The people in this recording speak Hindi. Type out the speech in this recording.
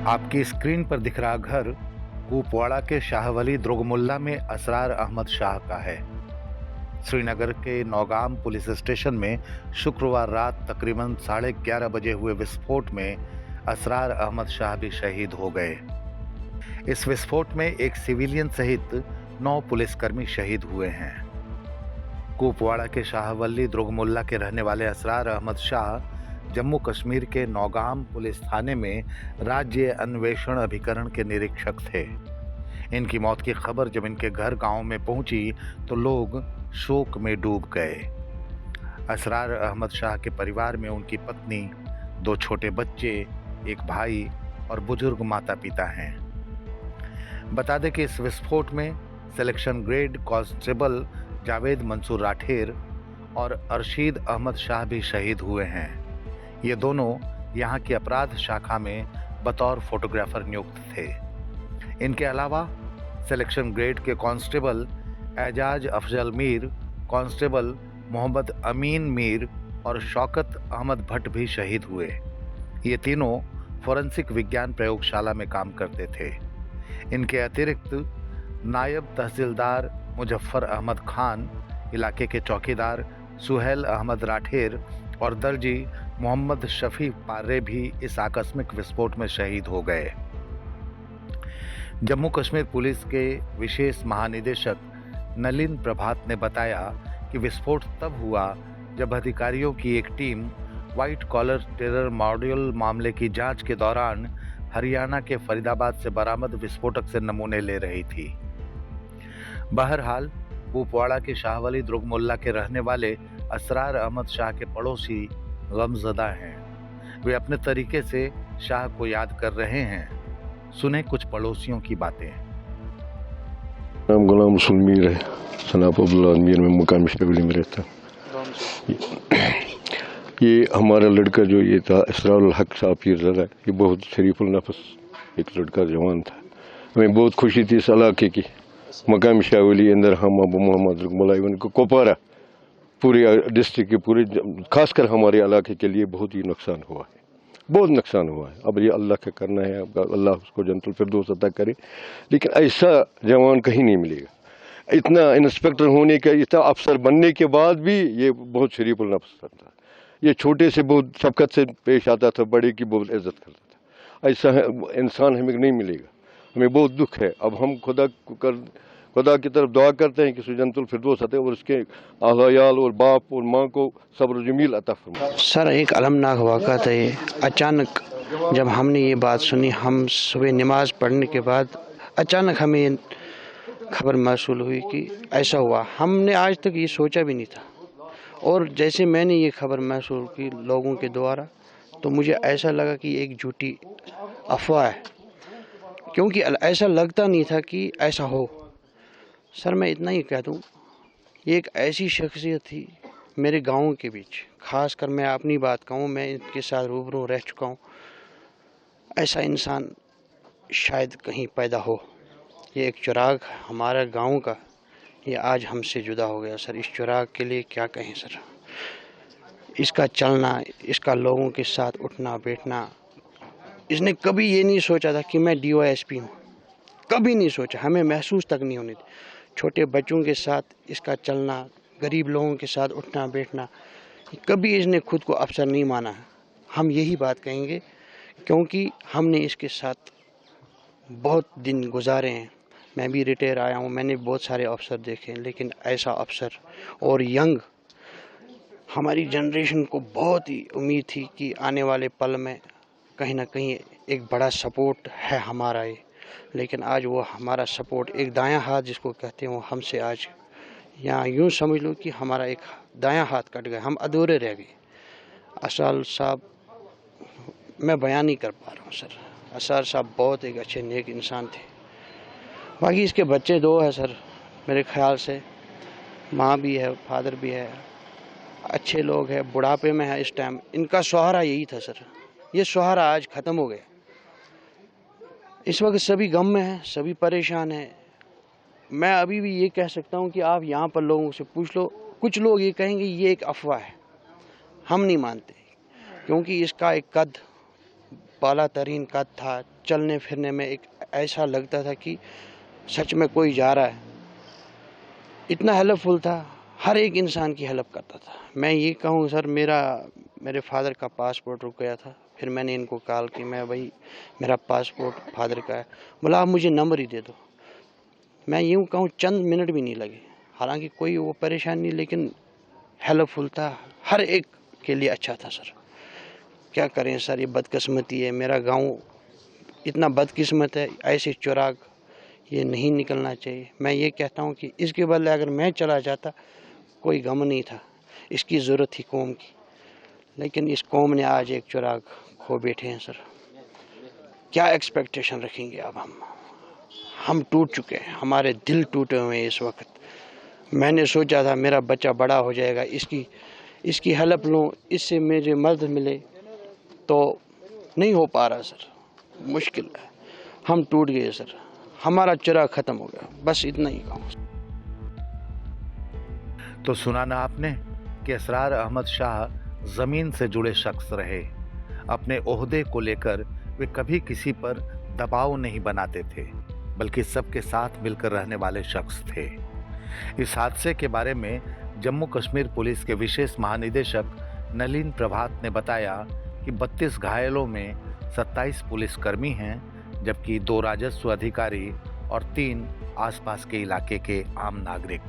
आपकी स्क्रीन पर दिख रहा घर कुपवाड़ा के शाहवली द्रोगमुल्ला में असरार अहमद शाह का है। श्रीनगर के नौगाम पुलिस स्टेशन में शुक्रवार रात तकरीबन 11:30 बजे हुए विस्फोट में असरार अहमद शाह भी शहीद हो गए। इस विस्फोट में एक सिविलियन सहित 9 पुलिसकर्मी शहीद हुए हैं। कुपवाड़ा के शाहवली द्रोगमुल्ला के रहने वाले असरार अहमद शाह जम्मू कश्मीर के नौगाम पुलिस थाने में राज्य अन्वेषण अभिकरण के निरीक्षक थे। इनकी मौत की खबर जब इनके घर गांव में पहुंची तो लोग शोक में डूब गए। असरार अहमद शाह के परिवार में उनकी पत्नी, 2 छोटे बच्चे, एक भाई और बुजुर्ग माता पिता हैं। बता दें कि इस विस्फोट में selection grade constable Javed Mansoor Rather और अरशीद अहमद शाह भी शहीद हुए हैं। ये दोनों यहाँ की अपराध शाखा में बतौर फोटोग्राफर नियुक्त थे। इनके अलावा सिलेक्शन ग्रेड के कांस्टेबल एजाज अफजल मीर, कांस्टेबल मोहम्मद अमीन मीर और शौकत अहमद भट्ट भी शहीद हुए। ये तीनों फोरेंसिक विज्ञान प्रयोगशाला में काम करते थे। इनके अतिरिक्त नायब तहसीलदार मुजफ्फर अहमद खान, इलाके के चौकीदार सुहेल अहमद राठेर और दर्जी मोहम्मद शफी पार्रे भी इस आकस्मिक विस्फोट में शहीद हो गए। जम्मू कश्मीर पुलिस के विशेष महानिदेशक नलिन प्रभात ने बताया कि विस्फोट तब हुआ जब अधिकारियों की एक team white collar terror module मामले की जांच के दौरान हरियाणा के फरीदाबाद से बरामद विस्फोटक से नमूने ले रही थी। बहरहाल कुपवाड़ा के शाहवली द्रोगमुल्ला के रहने वाले असरार अहमद शाह के पड़ोसी गमज़दा हैं। वे अपने तरीके से शाह को याद कर रहे हैं। सुने कुछ पड़ोसियों की बातें। नाम गुलाम रसूल मीर है, सनाप अब्दुल्ला मीर में मुकाम शबली में रहता। ये हमारा लड़का जो ये था इसरारुल हक साहब पीरज़ादा, ये बहुत शरीफुल नफस एक लड़का जवान था। हमें बहुत खुशी थी इस इलाके की। मकाम शाहवली अंदर हम अबू मोहम्मद रुकमुल्ला को कोपारा पूरे डिस्ट्रिक्ट के पूरे खासकर हमारे इलाके के लिए बहुत ही नुकसान हुआ है, बहुत नुकसान हुआ है। अब ये अल्लाह का करना है, अब अल्लाह उसको जन्नतुल फिरदौस अता करे। लेकिन ऐसा जवान कहीं नहीं मिलेगा। इतना इंस्पेक्टर होने का, इतना अफसर बनने के बाद भी ये बहुत शरीफुल नफ्स था। ये छोटे से बहुत शफकत से पेश आता था, बड़े की बहुत इज्जत करता था। ऐसा इंसान हमें नहीं मिलेगा। हमें बहुत दुख है। अब हम खुदा की तरफ दुआ करते हैं कि जन्नतुल फिरदौस अता और उसके अहलियाल और बाप और माँ को सब्र जमील अता फरमाए। सर, एक अलमनाक वाक़ा था ये। अचानक जब हमने ये बात सुनी, हम सुबह नमाज पढ़ने के बाद अचानक हमें ये खबर मौसूल हुई कि ऐसा हुआ। हमने आज तक ये सोचा भी नहीं था। और जैसे मैंने ये खबर महसूल की लोगों के द्वारा, तो मुझे ऐसा लगा कि एक झूठी अफवाह है, क्योंकि ऐसा लगता नहीं था कि ऐसा हो। सर, मैं इतना ही कह दूँ, ये एक ऐसी शख्सियत थी मेरे गाँव के बीच। ख़ासकर मैं अपनी बात कहूँ, मैं इनके साथ रूबरू रह चुका हूँ। ऐसा इंसान शायद कहीं पैदा हो। ये एक चिराग हमारा गांव का, ये आज हमसे जुदा हो गया। सर, इस चिराग के लिए क्या कहें सर। इसका चलना, इसका लोगों के साथ उठना बैठना, इसने कभी ये नहीं सोचा था कि मैं DYSP हूँ। कभी नहीं सोचा, हमें महसूस तक नहीं होनी थी। छोटे बच्चों के साथ इसका चलना, गरीब लोगों के साथ उठना बैठना, कभी इसने खुद को अफसर नहीं माना है। हम यही बात कहेंगे, क्योंकि हमने इसके साथ बहुत दिन गुजारे हैं। मैं भी रिटायर आया हूँ, मैंने बहुत सारे अफसर देखे, लेकिन ऐसा अफसर और यंग हमारी जनरेशन को बहुत ही उम्मीद थी कि आने वाले पल में कहीं ना कहीं एक बड़ा सपोर्ट है हमारा ये। लेकिन आज वो हमारा सपोर्ट, एक दायां हाथ जिसको कहते हैं, वो हमसे आज, या यूँ समझ लो कि हमारा एक दायां हाथ कट गया, हम अधूरे रह गए। असरार साहब, मैं बयान नहीं कर पा रहा हूँ सर। असरार साहब बहुत एक अच्छे नेक इंसान थे। बाकी इसके बच्चे 2 हैं सर, मेरे ख्याल से माँ भी है, फादर भी है, अच्छे लोग हैं, बुढ़ापे में है इस टाइम। इनका सहारा यही था सर। ये सहारा आज ख़त्म हो गया। इस वक्त सभी गम में हैं, सभी परेशान हैं। मैं अभी भी ये कह सकता हूँ कि आप यहाँ पर लोगों से पूछ लो, कुछ लोग ये कहेंगे ये एक अफवाह है। हम नहीं मानते, क्योंकि इसका एक कद, बाला तरीन कद था, चलने फिरने में एक ऐसा लगता था कि सच में कोई जा रहा है। इतना हेल्पफुल था, हर एक इंसान की हेल्प करता था। मैं ये कहूँ सर, मेरे फादर का पासपोर्ट रुक गया था, फिर मैंने इनको कॉल की, मैं भाई मेरा पासपोर्ट फादर का है। बोला आप मुझे नंबर ही दे दो। मैं यूँ कहूँ चंद मिनट भी नहीं लगे, हालांकि कोई वो परेशानी नहीं, लेकिन हेल्पफुल था, हर एक के लिए अच्छा था सर। क्या करें सर, ये बदकिस्मती है, मेरा गांव इतना बदकिस्मत है, ऐसे चुराग ये नहीं निकलना चाहिए। मैं ये कहता हूँ कि इसके बदले अगर मैं चला जाता कोई गम नहीं था, इसकी ज़रूरत थी कौम की, लेकिन इस कौम ने आज एक चुराग खो बैठे हैं सर। क्या एक्सपेक्टेशन रखेंगे अब हम टूट चुके हैं, हमारे दिल टूटे हुए हैं इस वक्त। मैंने सोचा था मेरा बच्चा बड़ा हो जाएगा, इसकी हेल्प लूँ, इससे मेरे मदद मिले, तो नहीं हो पा रहा सर, मुश्किल है। हम टूट गए सर, हमारा चिराग ख़त्म हो गया, बस इतना ही कहूँ। तो सुना ना आपने कि असरार अहमद शाह जमीन से जुड़े शख्स रहे। अपने ओहदे को लेकर वे कभी किसी पर दबाव नहीं बनाते थे, बल्कि सबके साथ मिलकर रहने वाले शख्स थे। इस हादसे के बारे में जम्मू कश्मीर पुलिस के विशेष महानिदेशक नलिन प्रभात ने बताया कि 32 घायलों में 27 पुलिसकर्मी हैं, जबकि 2 राजस्व अधिकारी और 3 आसपास के इलाके के आम नागरिक।